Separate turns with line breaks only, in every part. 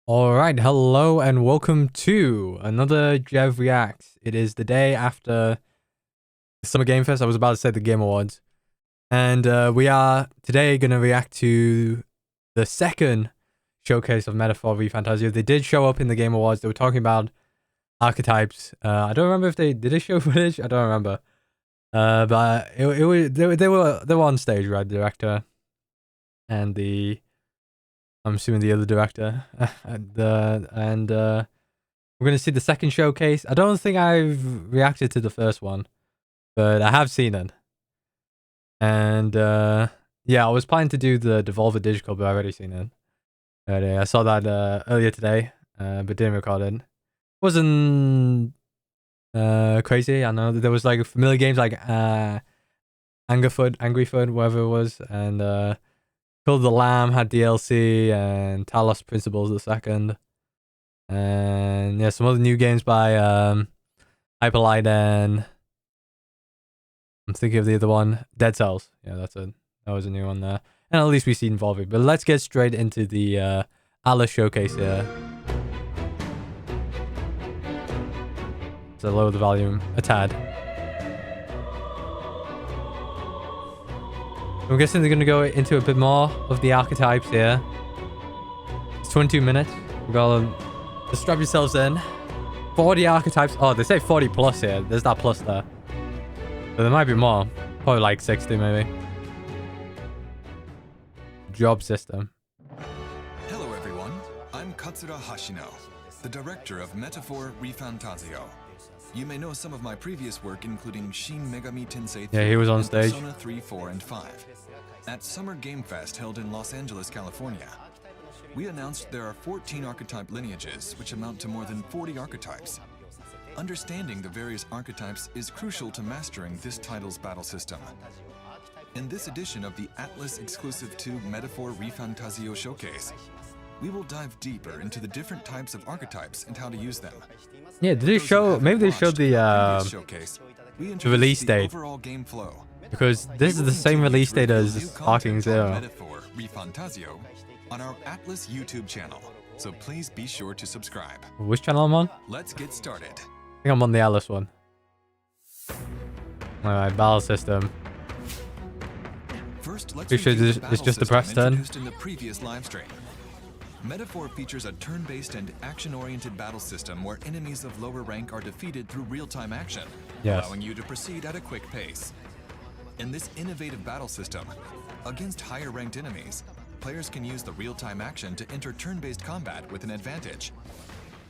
Alright, hello and welcome to another Jev Reacts. It is the day after the Summer Game Fest. I was about to say the Game Awards. And we are today going to react to the second showcase of Metaphor ReFantazio. They did show up in the Game Awards. They were talking about archetypes. I don't remember if did they show footage? I don't remember. But it was they were on stage, right? The director and I'm assuming the other director, and we're gonna see the second showcase. I don't think I've reacted to the first one, but I have seen it. And yeah, I was planning to do the Devolver Digital, but I've already seen it. But, I saw that earlier today, but didn't record it. Wasn't crazy. I know there was like familiar games like Angry Foot, whatever it was, and Kill the Lamb had DLC, and Talos Principles the second. And yeah, some other new games by Hyperlight, and I'm thinking of the other one, Dead Cells. Yeah, that's it. That was a new one there. And at least we see involving. But let's get straight into the ATLUS showcase here. So lower the volume a tad. I'm guessing they're going to go into a bit more of the archetypes here. It's 22 minutes. You've got to strap yourselves in. 40 archetypes. Oh, they say 40 plus here. There's that plus there. So there might be more. Probably like 60 maybe. Job system.
Hello everyone. I'm Katsura Hashino, the director of Metaphor ReFantazio. You may know some of my previous work, including Shin Megami Tensei 3,
yeah, he was on stage.
Persona 3, 4, and 5. At Summer Game Fest held in Los Angeles, California, we announced there are 14 archetype lineages, which amount to more than 40 archetypes. Understanding the various archetypes is crucial to mastering this title's battle system. In this edition of the ATLUS exclusive to Metaphor ReFantazio showcase, we will dive deeper into the different types of archetypes and how to use them.
Yeah, did they show? Maybe they showed the release date. Because this is the same release date as Arcane Zero.
Metaphor ReFantazio on our ATLUS YouTube channel, so please be sure to subscribe.
Which channel I'm on?
Let's get started.
I think I'm on the ATLUS one. Alright, battle system.
First, let's
review the battle just the press turn.
Introduced in the previous live stream. Metaphor features a turn-based and action-oriented battle system where enemies of lower rank are defeated through real-time action, allowing you to proceed at a quick pace. In this innovative battle system, against higher-ranked enemies, players can use the real-time action to enter turn-based combat with an advantage.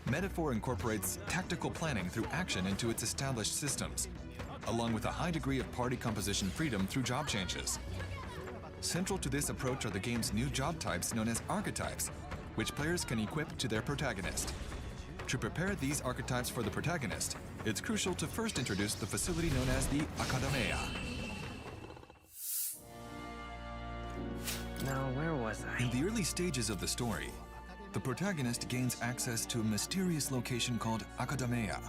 Metaphor incorporates tactical planning through action into its established systems, along with a high degree of party composition freedom through job changes. Central to this approach are the game's new job types known as archetypes, which players can equip to their protagonist. To prepare these archetypes for the protagonist, it's crucial to first introduce the facility known as the Academia.
Now, where was I?
In the early stages of the story, the protagonist gains access to a mysterious location called Academia.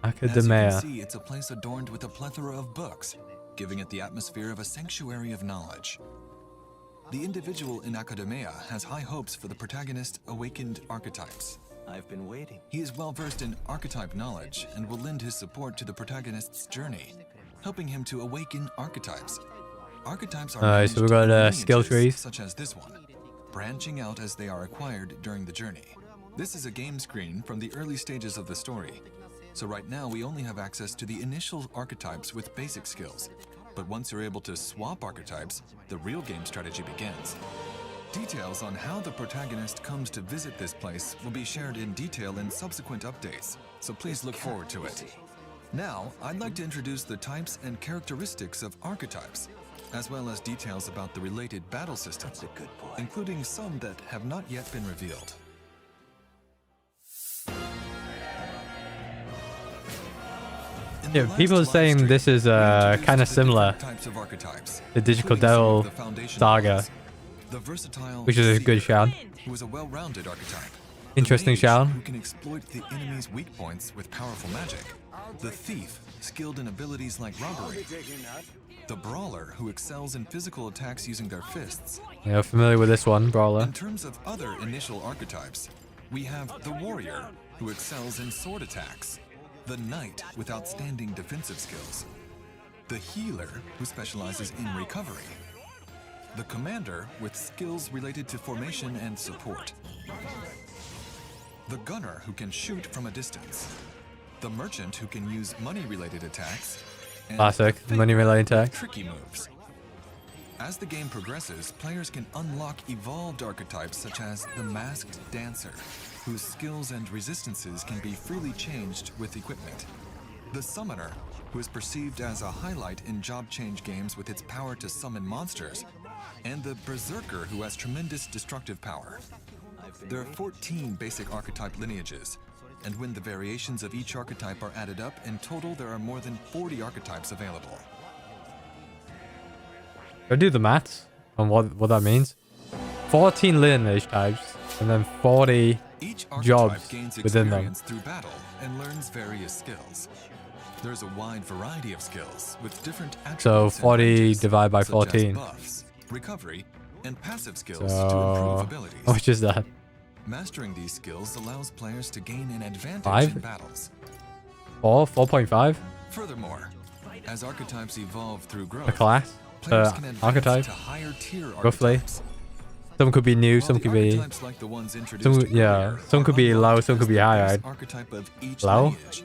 As you can see, it's a place adorned with a plethora of books, giving it the atmosphere of a sanctuary of knowledge. The individual in Academia has high hopes for the protagonist's awakened archetypes.
I've been waiting.
He is well versed in archetype knowledge and will lend his support to the protagonist's journey, helping him to awaken archetypes. Archetypes are
so we got skill trees,
such as this one, branching out as they are acquired during the journey. This is a game screen from the early stages of the story. So right now we only have access to the initial archetypes with basic skills. But once you're able to swap archetypes, the real game strategy begins. Details on how the protagonist comes to visit this place will be shared in detail in subsequent updates, so please look forward to it. Now, I'd like to introduce the types and characteristics of archetypes, as well as details about the related battle systems, including some that have not yet been revealed.
Yeah, people are saying this is kind of similar to Digital Devil Saga, which is a good shout.
Who is a well-rounded archetype.
Interesting shout.
Who can exploit the enemy's weak points with powerful magic. The thief, skilled in abilities like robbery. The brawler, who excels in physical attacks using their fists.
Yeah, familiar with this one, brawler.
In terms of other initial archetypes, We have the warrior, who excels in sword attacks. The knight, with outstanding defensive skills. The healer, who specializes in recovery. The commander, with skills related to formation and support. The gunner, who can shoot from a distance. The merchant, who can use money-related attacks. And
classic money-related attack.
Tricky moves. As the game progresses, players can unlock evolved archetypes such as the Masked Dancer, whose skills and resistances can be freely changed with equipment. The Summoner, who is perceived as a highlight in job change games with its power to summon monsters, and the Berserker, who has tremendous destructive power. There are 14 basic archetype lineages, and when the variations of each archetype are added up, in total there are more than 40 archetypes available.
Go do the maths on what that means. 14 lineage types, and then 40
Each
jobs
archetype gains
within them.
experience through battle and learns various skills. There's a wide variety of skills with different attributes.
So 40
and ranges,
divided by
such as
14.
buffs, recovery, and passive skills to
So
improve abilities.
how much is that?
Mastering these skills allows players to gain an advantage
5?
in battles.
4.5?
Furthermore, as archetypes evolve through growth,
A class?
players can advance
Archetype?
to higher tier
Roughly.
archetypes.
Some could be new,
While
some
the
could be...
archetypes like the ones introduced
yeah,
earlier
some
are
could be low,
unlocked
some could
as
be
the
high.
base archetype of each
Low?
lineage.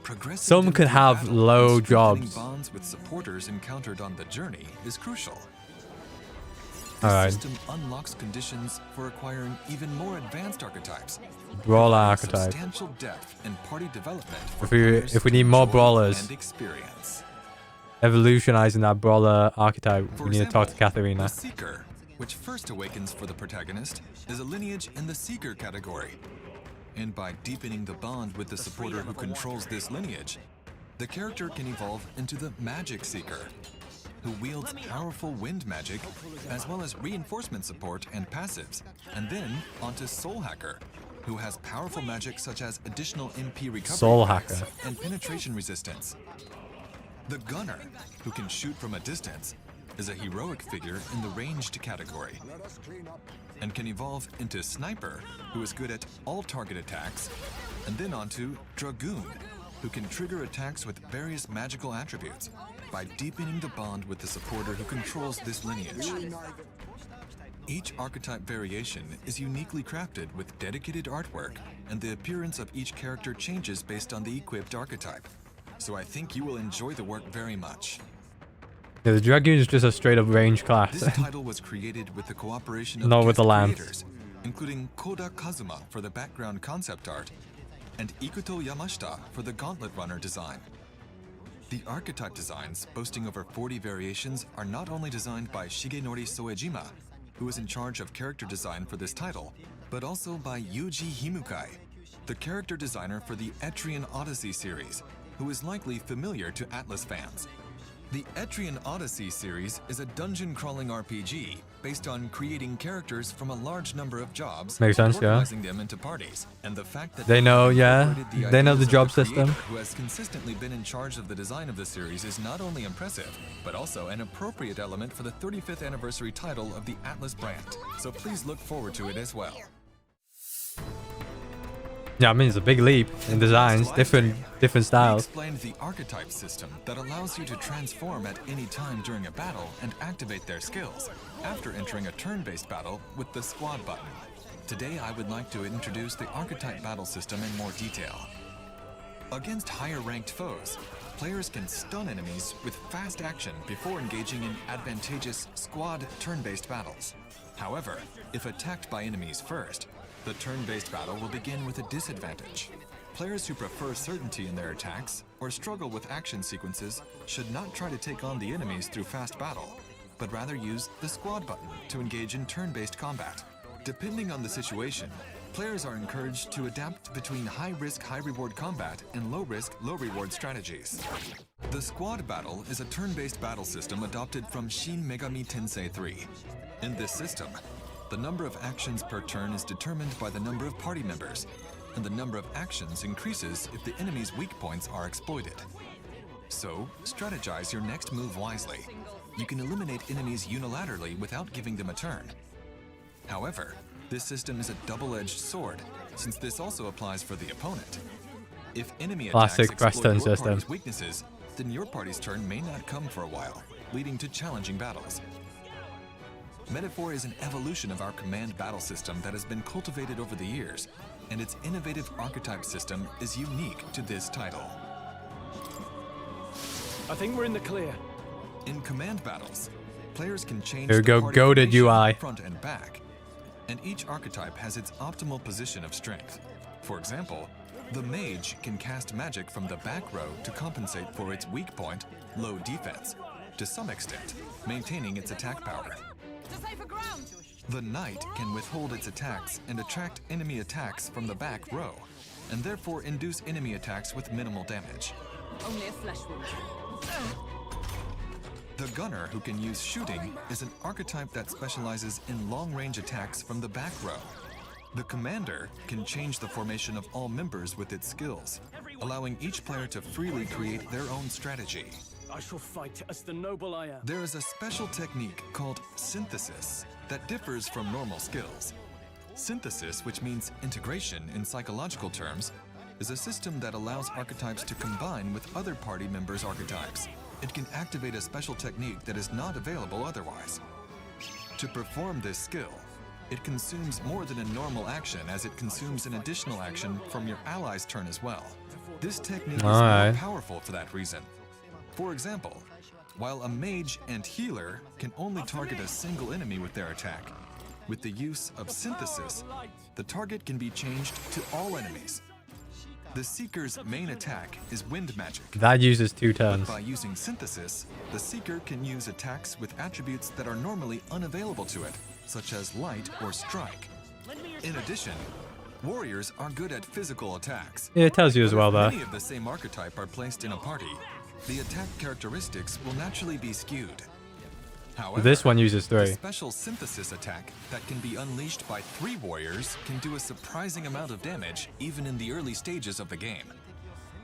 Progressing
Some
them
could
through
have
battle
low
and strengthening
jobs.
bonds with supporters encountered on the journey is crucial. This
Alright.
system unlocks conditions for acquiring even more advanced archetypes.
Brawler
providing
archetype.
Substantial depth and party development for
If we
players
need
to
more
enjoy
brawlers.
and experience.
Evolutionizing that brawler archetype,
For
we need to talk to
example,
Katharina.
The Seeker, which first awakens for the protagonist, is a lineage in the Seeker category. And by deepening the bond with the supporter who controls this lineage, the character can evolve into the Magic Seeker, who wields powerful wind magic, as well as reinforcement support and passives, and then onto Soul Hacker, who has powerful magic such as additional MP recovery
Soul
effects
Hacker.
and penetration resistance. The Gunner, who can shoot from a distance, is a heroic figure in the ranged category, and can evolve into Sniper, who is good at all target attacks, and then onto Dragoon, who can trigger attacks with various magical attributes by deepening the bond with the supporter who controls this lineage. Each archetype variation is uniquely crafted with dedicated artwork, and the appearance of each character changes based on the equipped archetype. So I think you will enjoy the work very much.
Yeah, the Dragoon is just a straight up range class.
This title was created with the cooperation of
Not with
guest
the lance.
creators, including Koda Kazuma for the background concept art, and Ikuto Yamashita for the Gauntlet Runner design. The archetype designs, boasting over 40 variations, are not only designed by Shigenori Soejima, who is in charge of character design for this title, but also by Yuji Himukai, the character designer for the Etrian Odyssey series, who is likely familiar to ATLUS fans. The Etrian Odyssey series is a dungeon-crawling RPG based on creating characters from a large number of jobs,
Makes sense, yeah.
organizing them into parties, and the fact that
They know, yeah,
incorporated
they know
ideas
the
of
job
creator
system.
who has consistently been in charge of the design of the series is not only impressive, but also an appropriate element for the 35th anniversary title of the ATLUS brand. So please look forward to it as well.
Yeah, I mean, it's a big leap in designs, different
We
styles.
explained the archetype system that allows you to transform at any time during a battle and activate their skills after entering a turn-based battle with the squad button. Today I would like to introduce the archetype battle system in more detail. Against higher-ranked foes, players can stun enemies with fast action before engaging in advantageous squad turn-based battles. However, if attacked by enemies first, the turn-based battle will begin with a disadvantage. Players who prefer certainty in their attacks or struggle with action sequences should not try to take on the enemies through fast battle, but rather use the squad button to engage in turn-based combat. Depending on the situation, players are encouraged to adapt between high-risk, high-reward combat and low-risk, low-reward strategies. The squad battle is a turn-based battle system adopted from Shin Megami Tensei 3. In this system, the number of actions per turn is determined by the number of party members, and the number of actions increases if the enemy's weak points are exploited. So, strategize your next move wisely. You can eliminate enemies unilaterally without giving them a turn. However, this system is a double-edged sword, since this also applies for the opponent. If enemy
Classic
attacks
press turn
exploit your
system.
party's weaknesses, then your party's turn may not come for a while, leading to challenging battles. Metaphor is an evolution of our command battle system that has been cultivated over the years, and its innovative archetype system is unique to this title.
I think we're in the clear.
In command battles, players can change
Here we
the
go,
party
goated
formation
UI.
front and back, and each archetype has its optimal position of strength. For example, the mage can cast magic from the back row to compensate for its weak point, low defense, to some extent, maintaining its attack power. The knight can withhold its attacks and attract enemy attacks from the back row, and therefore induce enemy attacks with minimal damage.
Only a flesh wound.
The gunner, who can use shooting, is an archetype that specializes in long-range attacks from the back row. The commander can change the formation of all members with its skills, allowing each player to freely create their own strategy.
I shall fight as the noble I am.
There is a special technique called synthesis that differs from normal skills. Synthesis, which means integration in psychological terms, is a system that allows archetypes to combine with other party members' archetypes. It can activate a special technique that is not available otherwise. To perform this skill, it consumes more than a normal action, as it consumes an additional action from your ally's turn as well. This technique is more powerful for that reason. For example, while a mage and healer can only target a single enemy with their attack, with the use of synthesis, the target can be changed to all enemies. The Seeker's main attack is wind magic.
That uses 2 turns.
But by using synthesis, the Seeker can use attacks with attributes that are normally unavailable to it, such as light or strike. In addition, warriors are good at physical attacks.
Yeah, it tells you as well there.
If many of the same archetype are placed in a party, the attack characteristics will naturally be skewed. However,
This one uses
the
3.
special synthesis attack that can be unleashed by 3 warriors can do a surprising amount of damage even in the early stages of the game.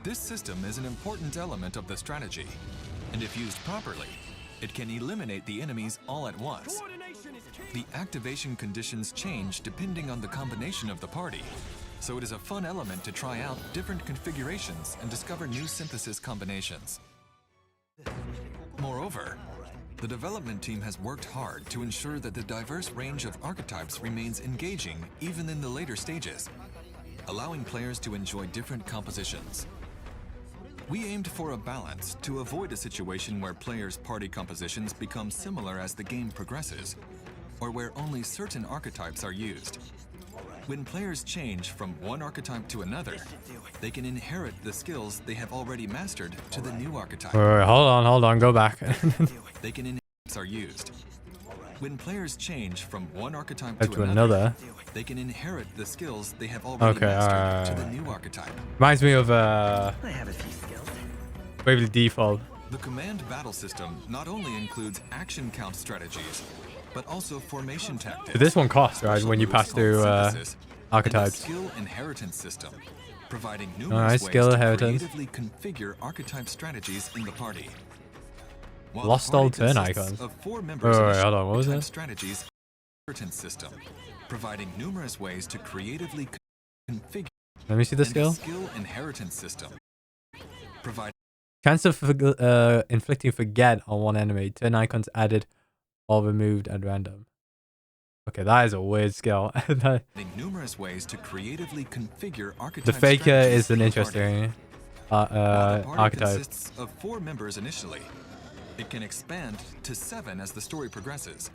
This system is an important element of the strategy, and if used properly, it can eliminate the enemies all at once. The activation conditions change depending on the combination of the party, so it is a fun element to try out different configurations and discover new synthesis combinations. Moreover, the development team has worked hard to ensure that the diverse range of archetypes remains engaging even in the later stages, allowing players to enjoy different compositions. We aimed for a balance to avoid a situation where players' party compositions become similar as the game progresses, or where only certain archetypes are used. When players change from one archetype to another, they can inherit the skills they have already mastered to the new archetype.
Wait, hold on, go back.
They can are used. When players change from one archetype
to another,
they can inherit the skills they have already mastered to the new archetype.
Reminds me of
I have a few skills.
Bravely Default.
The command battle system not only includes action count strategies, but also formation tactics.
But this one costs, right, when you pass through archetypes.
Skill inheritance system, providing numerous ways
skill
to
inheritance.
creatively configure archetype strategies in the party. While
Lost
the party
all turn
consists
icons.
of 4 members
Wait,
each,
hold on, what was
archetype
that?
strategies inheritance system, providing numerous ways to creatively configure.
Let me see the skill.
Skill inheritance system, providing
Chance of inflicting forget on one enemy. Turn icons added or removed at random. Okay, that is a weird skill.
numerous ways to creatively configure archetype.
The faker
strategies
is an
in the
interesting
While the party
archetype.
consists of 4 members initially, it can expand to 7 as the story progresses.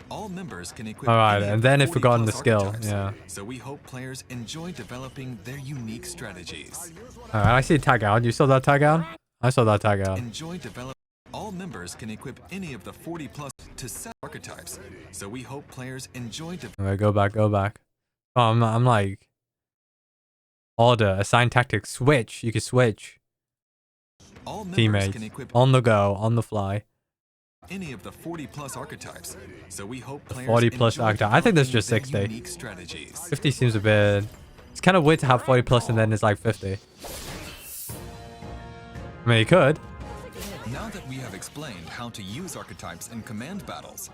All members can equip.
Alright,
any
and
of
then
the
if we've gotten the
40+
skill,
archetypes.
yeah.
So we hope players enjoy developing their unique strategies.
Alright, I see tag out. You saw that tag out? I saw that tag out.
Enjoy develop. All members can equip any of the 40+ to 7 archetypes. So we hope players enjoy.
Alright, go back. Oh, I'm like order, assign tactics, switch. You can switch.
All members
Teammates
can equip
on the go, on the fly.
any of the 40+ archetypes. So we hope
The
players
40+
enjoy
archetype. I think that's
developing
just
their
60.
unique strategies.
50 seems a bit. It's kind of weird to have 40+ and then it's like 50. I mean, you could.
Now that we have explained how to use archetypes in command battles,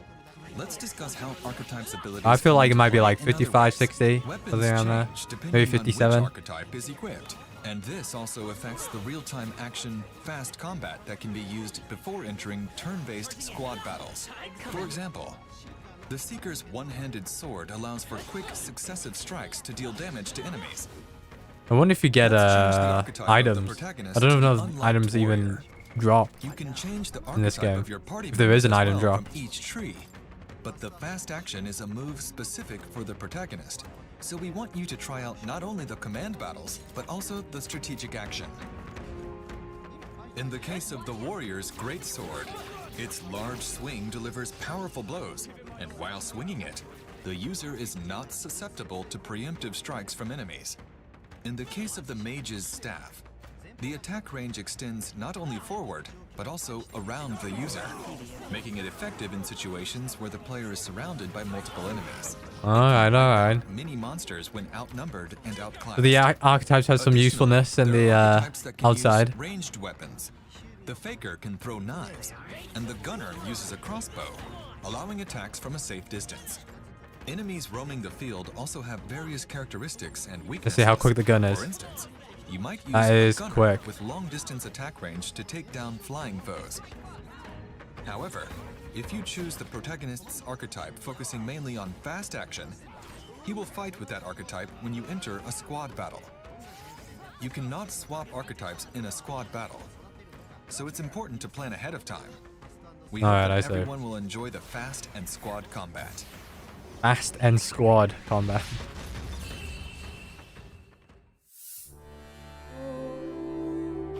Let's discuss how archetypes abilities.
I feel like it might be like
in other
55,
ways.
60,
Weapons
something around there.
change depending
Maybe
on
57.
which archetype is equipped. And this also affects the real-time action fast combat that can be used before entering turn-based squad battles. For example, the Seeker's one-handed sword allows for quick successive strikes to deal damage to enemies.
I wonder if you get
Let's choose the archetype of the
items.
protagonist
I don't know
to
if
unlocked
items even
warrior.
drop.
You can change the
in this
archetype
game,
of your party
if there is an
members as
item
well
drop.
from each tree. But the fast action is a move specific for the protagonist. So we want you to try out not only the command battles, but also the strategic action. In the case of the warrior's great sword, its large swing delivers powerful blows, and while swinging it, the user is not susceptible to preemptive strikes from enemies. In the case of the mage's staff, the attack range extends not only forward, but also around the user, making it effective in situations where the player is surrounded by multiple enemies.
Alright.
Many monsters when outnumbered and outclassed.
So the archetypes have some
Additionally,
usefulness in
there
the
are archetypes that can use
outside.
ranged weapons. The faker can throw knives, and the gunner uses a crossbow, allowing attacks from a safe distance. Enemies roaming the field also have various characteristics and weaknesses.
Let's see how quick the gun is.
For instance, you might use
That
a
is
gunner
quick.
with long-distance attack range to take down flying foes. However, if you choose the protagonist's archetype focusing mainly on fast action, he will fight with that archetype when you enter a squad battle. You cannot swap archetypes in a squad battle, so it's important to plan ahead of time. We hope
Alright,
that
I see.
everyone will enjoy the fast and squad combat.
Fast and squad combat.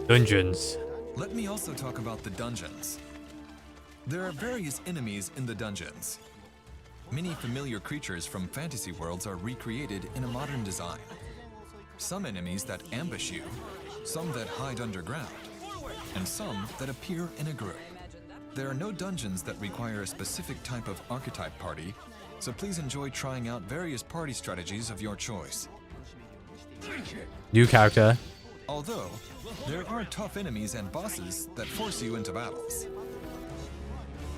Dungeons.
Let me also talk about the dungeons. There are various enemies in the dungeons. Many familiar creatures from fantasy worlds are recreated in a modern design. Some enemies that ambush you, some that hide underground, and some that appear in a group. There are no dungeons that require a specific type of archetype party, so please enjoy trying out various party strategies of your choice.
New character.
Although, there are tough enemies and bosses that force you into battles.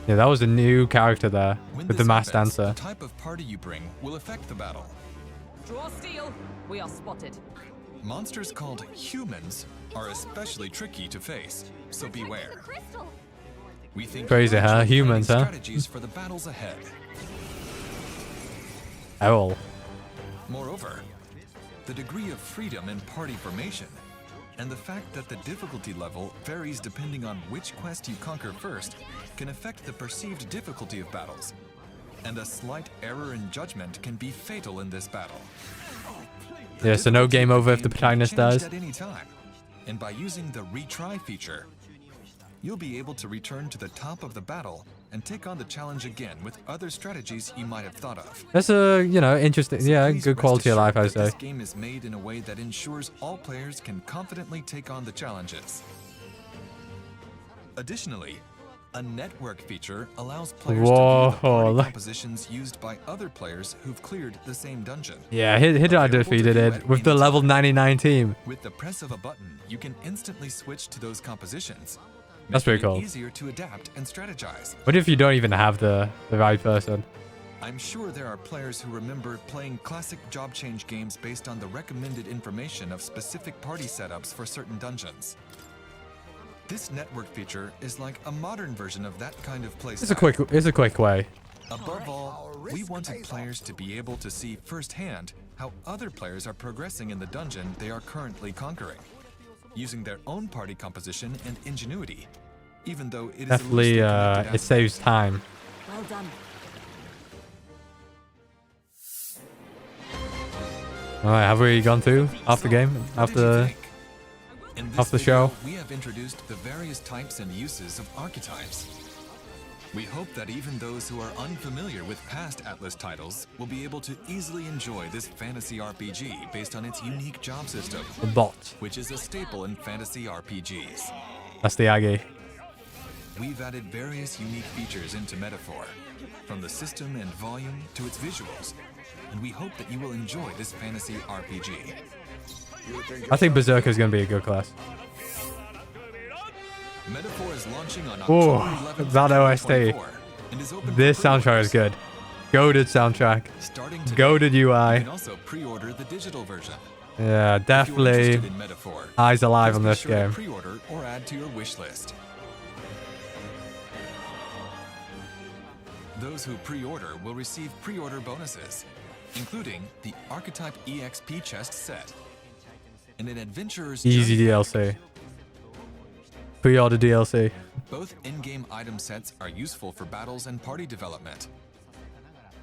Yeah, that was a new character there
When
with the
this
masked
happens,
dancer.
the type of party you bring will affect the battle.
Draw steel. We are spotted.
Monsters called humans are especially tricky to face, so beware. We think
Crazy,
you
huh?
should plan
Humans, huh?
strategies for the battles ahead.
Owl.
Moreover, the degree of freedom in party formation and the fact that the difficulty level varies depending on which quest you conquer first can affect the perceived difficulty of battles. And a slight error in judgment can be fatal in this battle.
Yeah, so no game over if the protagonist dies.
At any time. And by using the retry feature, you'll be able to return to the top of the battle and take on the challenge again with other strategies you might have thought of.
That's a, interesting, yeah,
Please
good
rest
quality of life, I
assured that
would
this
say.
game is made in a way that ensures all players can confidently take on the challenges. Additionally, a network feature allows players to view the party
Whoa.
compositions used by other players who've cleared the same dungeon.
Yeah, Hidra
Available to
defeated
view
it
at
with the
any
level
time.
99 team.
With the press of a button, you can instantly switch to those compositions.
That's pretty
making it
cool.
Easier to adapt and strategize.
What if you don't even have the right person?
I'm sure there are players who remember playing classic job change games based on the recommended information of specific party setups for certain dungeons. This network feature is like a modern version of that kind of play
It's a
style.
quick way.
Above all, we wanted players to be able to see firsthand how other players are progressing in the dungeon they are currently conquering, using their own party composition and ingenuity, even though it is
Definitely,
a loosely connected
it saves time.
Well done.
Alright, have we gone through half the game?
What did you
After
think? In this
half the
video,
show?
we have introduced the various types and uses of archetypes. We hope that even those who are unfamiliar with past Atlus titles will be able to easily enjoy this fantasy RPG based on its unique job system,
the bot.
which is a staple in fantasy RPGs.
That's the Aggie.
We've added various unique features into Metaphor, from the system and volume to its visuals, and we hope that you will enjoy this fantasy RPG.
I think Berserker is going to be a good class.
Metaphor is launching on
Oh,
October 11th,
that OST.
2024. and is open
This
for
soundtrack is good. Goated soundtrack.
Starting today,
Goated
you
UI.
can also pre-order the digital version.
Yeah,
If you're
definitely
interested in Metaphor,
eyes alive
please
on
be
this
sure to
game.
pre-order or add to your wish list. Those who pre-order will receive pre-order bonuses, including the Archetype EXP chest set and an adventurer's
Easy
journey pack.
DLC. Pre-order DLC.
Both in-game item sets are useful for battles and party development.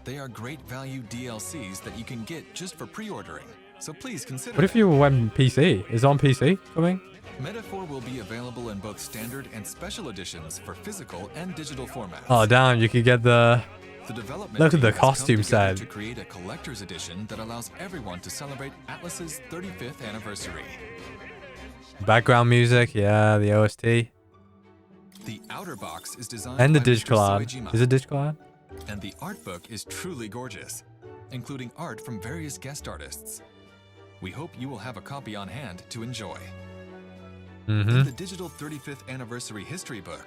They are great value DLCs that you can get just for pre-ordering, so please consider
What if you went PC? Is it on PC coming?
Metaphor will be available in both standard and special editions for physical and digital formats.
Oh damn, you could get the...
The development
Look at the
team has come
costume
together
set.
to create a collector's edition that allows everyone to celebrate ATLUS's 35th anniversary.
Background music, yeah, the OST.
The outer box is designed
And the
by Mr.
digital art.
Soejima,
Is it digital art?
and the art book is truly gorgeous, including art from various guest artists. We hope you will have a copy on hand to enjoy. In the digital 35th anniversary history book,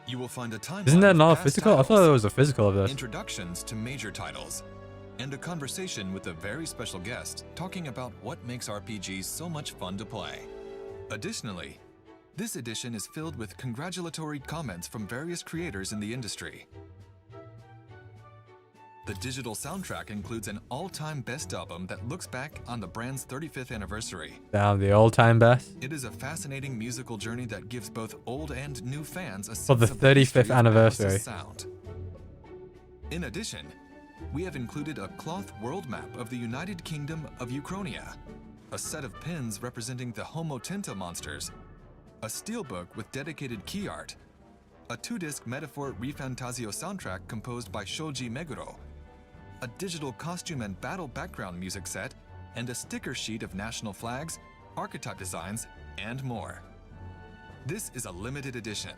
you will find a timeline
Isn't that
of
not a
past
physical? I thought
titles,
there was a physical of this.
introductions to major titles, and a conversation with a very special guest talking about what makes RPGs so much fun to play. Additionally, this edition is filled with congratulatory comments from various creators in the industry. The digital soundtrack includes an all-time best album that looks back on the brand's 35th anniversary.
Down the all-time best.
It is a fascinating musical journey that gives both old and new fans a sense
For the
of the history
35th
of
anniversary.
ATLUS's sound. In addition, we have included a cloth world map of the United Kingdom of Uchronia, a set of pins representing the Homo Tenta monsters, a steelbook with dedicated key art, a 2-disc Metaphor ReFantazio soundtrack composed by Shoji Meguro, a digital costume and battle background music set, and a sticker sheet of national flags, archetype designs, and more. This is a limited edition,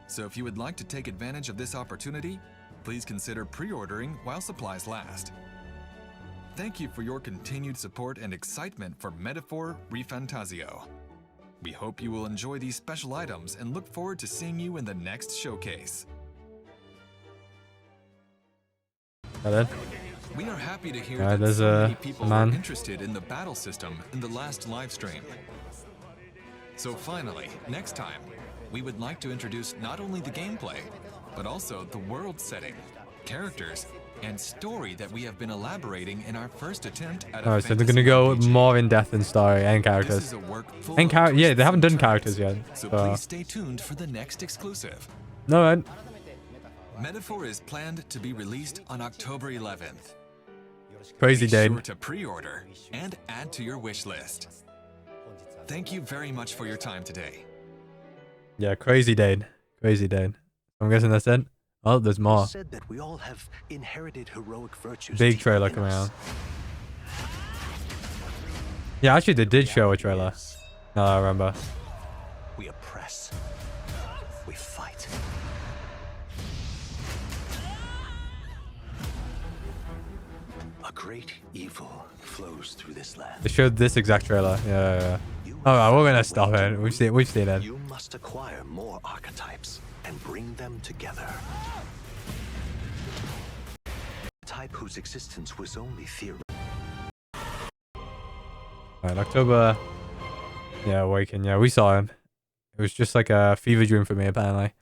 so if you would like to take advantage of this opportunity, please consider pre-ordering while supplies last. Thank you for your continued support and excitement for Metaphor ReFantazio. We hope you will enjoy these special items and look forward to seeing you in the next showcase.
That it?
We are happy to hear
Yeah,
that
there's
so
a
many people
man.
were interested in the battle system in the last live stream. So finally, next time, we would like to introduce not only the gameplay, but also the world setting, characters, and story that we have been elaborating in our first attempt at a
Alright, so they're
fantasy
gonna go
RPG.
more in depth in story and
This
characters.
is a work full
And
of
yeah, they haven't done
twists and
characters
turns,
yet.
so
So,
please stay tuned for the next exclusive.
no, man.
Metaphor is planned to be released on October 11th.
Crazy
Be
day.
sure to pre-order and add to your wish list. Thank you very much for your time today.
Yeah, crazy day. Crazy day. I'm guessing that's it. Oh, there's more.
Said that we all have inherited heroic virtues.
Big
deep
trailer
within
coming
us.
out. Yeah, actually, they did show a trailer. No, I remember.
We oppress. We fight. A great evil flows through this land.
They showed this exact trailer. Yeah. Alright, we're gonna stop it. We've seen it.
You must acquire more archetypes and bring them together. A type whose existence was only theoretical.
Alright, October. Yeah, Awaken. Yeah, we saw him. It was just like a fever dream for me, apparently.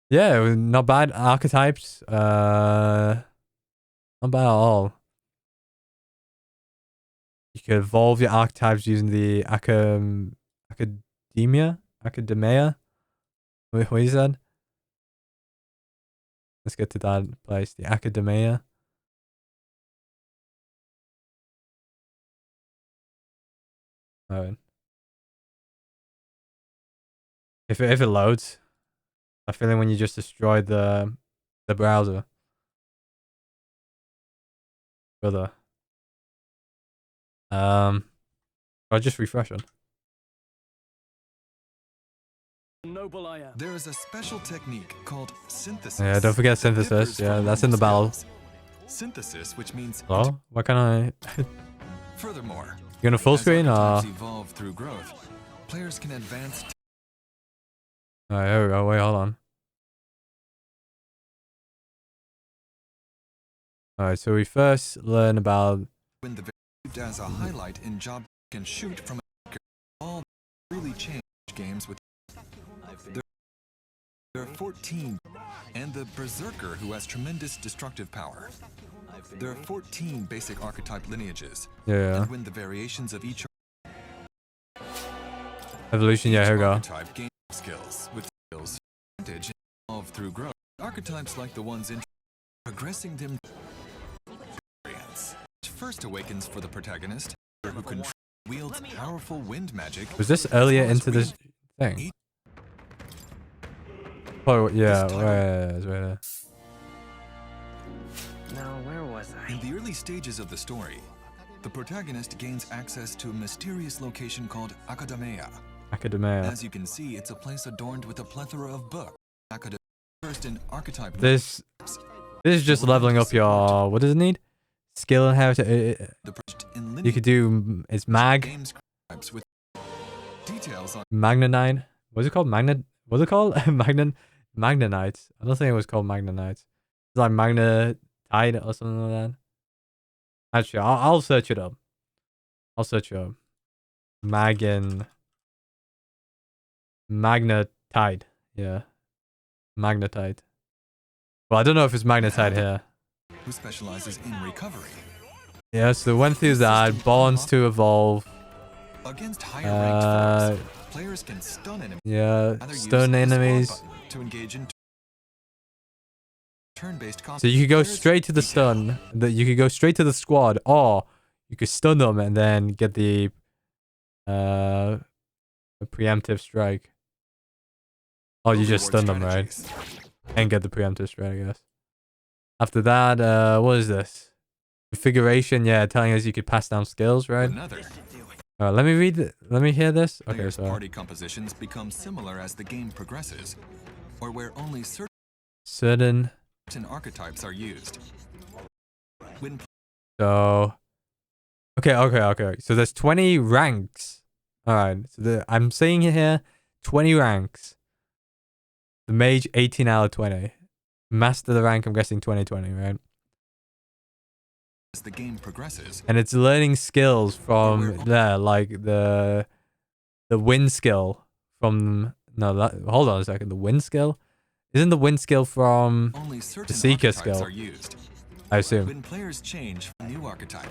Yeah, it was not bad. Archetypes. Not bad at all. You could evolve your archetypes using the Academia? What you said? Let's get to that place. The Academia. Alright. If it loads, I feel like when you just destroyed the browser. Brother. I'll just refresh it.
Noble I am.
There is a special technique called synthesis.
Yeah, don't forget
that differs
synthesis. Yeah,
from
that's in the
normal
battle.
skills. Synthesis, which means
Hello? Why can't I?
furthermore,
You gonna full
as
screen or?
archetypes evolve through growth, players can advance.
Alright, here we go. Wait, hold on. All right, so we first learn about
When the very as a highlight in job can shoot from all really changed games with there are 14 and the Berserker who has tremendous destructive power. There are 14 basic archetype lineages.
yeah.
And when the variations of each
Evolution, yeah, here we go.
archetype gain skills with skills advantage evolve through growth. Archetypes like the ones in progressing them experience. First awakens for the protagonist who wields powerful wind magic.
Was this earlier into this thing? Oh, yeah, right.
Now, where was I?
In the early stages of the story, the protagonist gains access to a mysterious location called Academia.
Academia.
As you can see, it's a place adorned with a plethora of books. Academia first in archetype.
This is just leveling up your, what does it need? Skill and how to, you could do, it's mag,
with details on
Magnanite. What's it called? What's it called? Magnanite. I don't think it was called Magnanite. It's like Magnetite or something like that. Actually, I'll search it up. I'll search it up. Magnetite. Yeah. Magnetite. Well, I don't know if it's magnetite here.
who specializes in recovery.
Yeah, so went through that. Bonds to evolve.
Against higher ranked foes, players can stun enemies.
Yeah,
Either use
stun
the squad
enemies.
button to engage in turn-based
So you could go straight to the stun. You could go straight to the squad, or you could stun them and then get the preemptive strike. Oh, you just stun them, right? And get the preemptive strike, I guess. After that, what is this? Configuration, yeah, telling us you could pass down skills, right? Let me read it. Let me hear this. Okay, so
party compositions become similar as the game progresses, or where only
certain
archetypes are used. When
So, okay. So there's 20 ranks. All right. So I'm seeing here 20 ranks. The mage 18 out of 20. Master the rank, I'm guessing 2020, right?
as the game progresses,
And it's learning skills from there, like the wind skill from hold on a second. The wind skill? Isn't the wind skill from
only certain
the seeker
archetypes
skill?
are used.
I assume.
When players change from new archetype,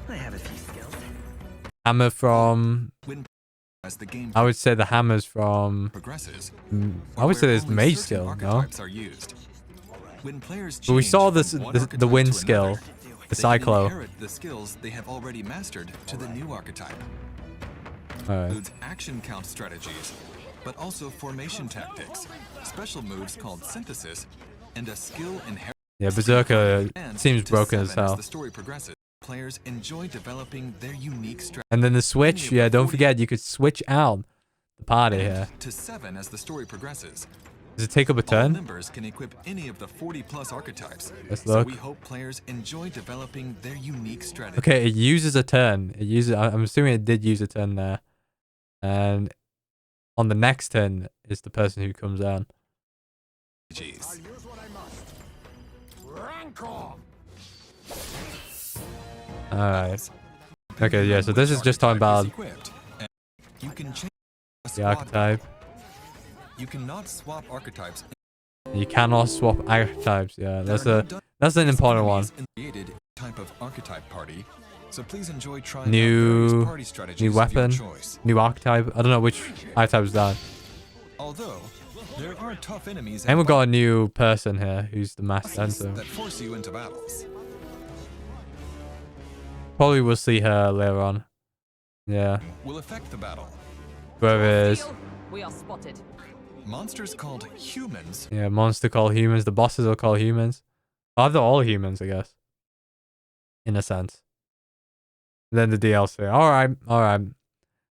I have a few skills.
Hammer from
as the game
I would say the hammer's from
progresses,
I would say there's
only
mage
certain
skill, no?
archetypes are used. When players
But we
change
saw
from
this
one
the
archetype
wind
to
skill,
another,
the
they can
cyclo.
inherit the skills they have already mastered to the new archetype.
Alright.
Includes action count strategies, but also formation tactics, special moves called synthesis, and a skill inheritance.
Yeah, Berserker seems
to
broken as
7
hell.
the story progresses, players enjoy developing their unique strategy.
And then the switch, yeah, don't forget you could switch out the party here.
To 7 as the story progresses.
Does it take up a
All
turn?
members can equip any of the 40+ archetypes.
Let's
So
look.
we hope players enjoy developing their unique strategy.
Okay, it uses a turn. I'm assuming it did use a turn there. And on the next turn is the person who comes down.
Jeez.
Alright. Okay, yeah, so this is just talking about
You can change
the archetype.
You cannot swap archetypes.
You cannot swap archetypes. Yeah, that's an important one.
Created type of archetype party. So please enjoy trying out
New
various party strategies
new
of your
weapon,
choice.
new archetype. I don't know which archetype is that.
Although there are tough enemies
And we've got a new person here who's the master. So
that force you into battles.
probably we'll see her later on. Yeah,
Will affect the battle.
whoever it is.
Steal. We are spotted.
Monsters called humans
Yeah, monster call humans. The bosses are called humans. Oh, they're all humans, I guess. In a sense. Then the DLC. Alright.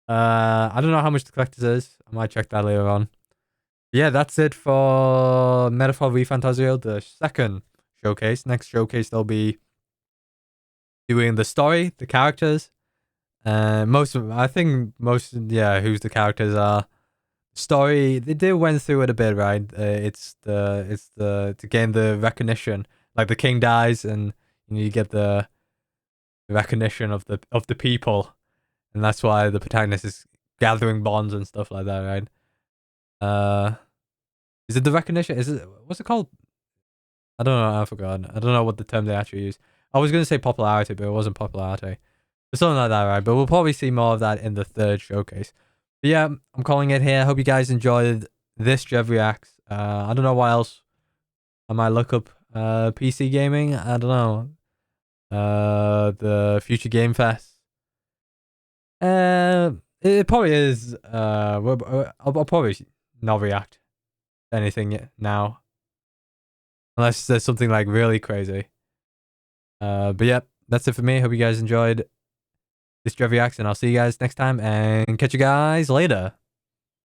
I don't know how much the collector's is. I might check that later on. Yeah, that's it for Metaphor ReFantazio, the second showcase. Next showcase, they'll be doing the story, the characters. Who's the characters are. Story, they went through it a bit, right? It's to gain the recognition like the king dies, and you get the recognition of the people, and that's why the protagonist is gathering bonds and stuff like that, right? Is it the recognition? Is it, what's it called? I don't know. I forgot. I don't know what the term they actually use. I was gonna say popularity, but it wasn't popularity. It's something like that, right? But we'll probably see more of that in the third showcase. But yeah, I'm calling it here. Hope you guys enjoyed this Jev Reacts. I don't know what else I might look up. PC gaming. I don't know. The Future Game Fest. It probably is. I'll probably not react to anything now, unless there's something like really crazy. But yeah, that's it for me. Hope you guys enjoyed this Jev Reacts, and I'll see you guys next time, and catch you guys later.